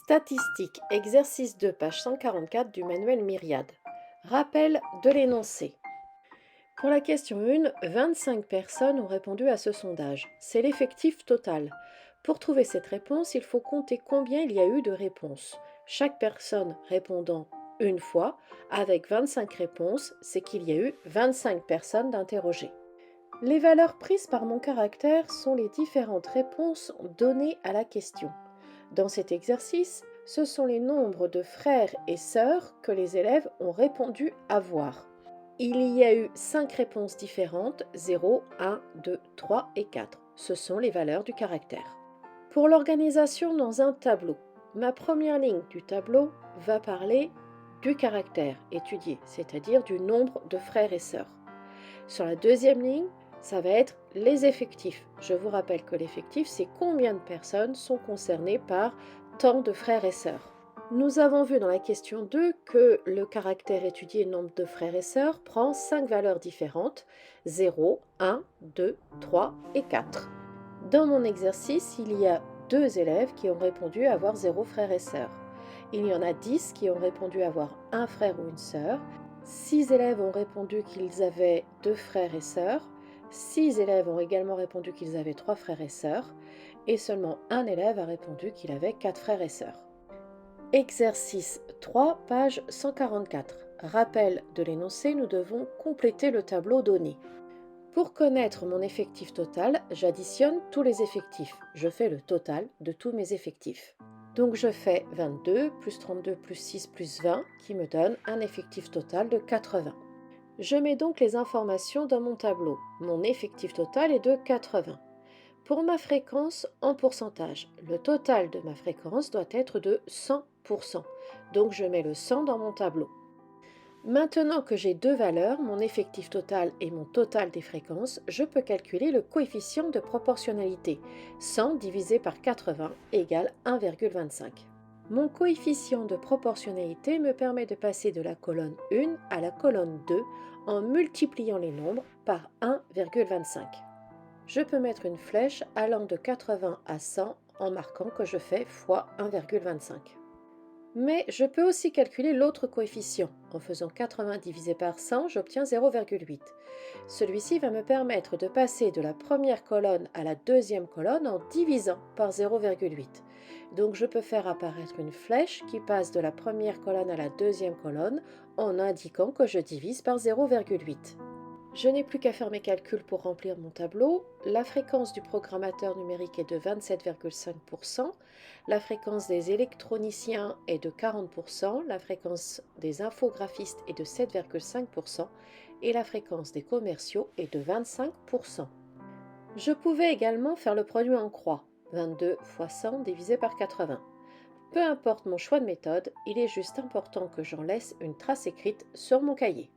Statistiques, exercice 2, page 144 du manuel Myriade. Rappel de l'énoncé. Pour la question 1, 25 personnes ont répondu à ce sondage. C'est l'effectif total. Pour trouver cette réponse, il faut compter combien il y a eu de réponses. Chaque personne répondant une fois, avec 25 réponses, c'est qu'il y a eu 25 personnes d'interrogées. Les valeurs prises par mon caractère sont les différentes réponses données à la question. Dans cet exercice, ce sont les nombres de frères et sœurs que les élèves ont répondu avoir. Il y a eu 5 réponses différentes, 0, 1, 2, 3 et 4. Ce sont les valeurs du caractère. Pour l'organisation dans un tableau, ma première ligne du tableau va parler du caractère étudié, c'est-à-dire du nombre de frères et sœurs. Sur la deuxième ligne, ça va être les effectifs. Je vous rappelle que l'effectif, c'est combien de personnes sont concernées par tant de frères et sœurs. Nous avons vu dans la question 2 que le caractère étudié nombre de frères et sœurs prend 5 valeurs différentes, 0, 1, 2, 3 et 4. Dans mon exercice, il y a 2 élèves qui ont répondu avoir 0 frères et sœurs. Il y en a 10 qui ont répondu avoir un frère ou une sœur. 6 élèves ont répondu qu'ils avaient 2 frères et sœurs. 6 élèves ont également répondu qu'ils avaient 3 frères et sœurs. Et seulement un élève a répondu qu'il avait 4 frères et sœurs. Exercice 3, page 144. Rappel de l'énoncé, nous devons compléter le tableau donné. Pour connaître mon effectif total, j'additionne tous les effectifs. Je fais le total de tous mes effectifs. Donc je fais 22 plus 32 plus 6 plus 20 qui me donne un effectif total de 80. Je mets donc les informations dans mon tableau. Mon effectif total est de 80. Pour ma fréquence en pourcentage, le total de ma fréquence doit être de 100%. Donc je mets le 100 dans mon tableau. Maintenant que j'ai deux valeurs, mon effectif total et mon total des fréquences, je peux calculer le coefficient de proportionnalité. 100 divisé par 80 égale 1,25. Mon coefficient de proportionnalité me permet de passer de la colonne 1 à la colonne 2 en multipliant les nombres par 1,25. Je peux mettre une flèche allant de 80 à 100 en marquant que je fais fois 1,25. Mais je peux aussi calculer l'autre coefficient. En faisant 80 divisé par 100, j'obtiens 0,8. Celui-ci va me permettre de passer de la première colonne à la deuxième colonne en divisant par 0,8. Donc je peux faire apparaître une flèche qui passe de la première colonne à la deuxième colonne en indiquant que je divise par 0,8. Je n'ai plus qu'à faire mes calculs pour remplir mon tableau. La fréquence du programmateur numérique est de 27,5%, la fréquence des électroniciens est de 40%, la fréquence des infographistes est de 7,5% et la fréquence des commerciaux est de 25%. Je pouvais également faire le produit en croix, 22 fois 100 divisé par 80. Peu importe mon choix de méthode, il est juste important que j'en laisse une trace écrite sur mon cahier.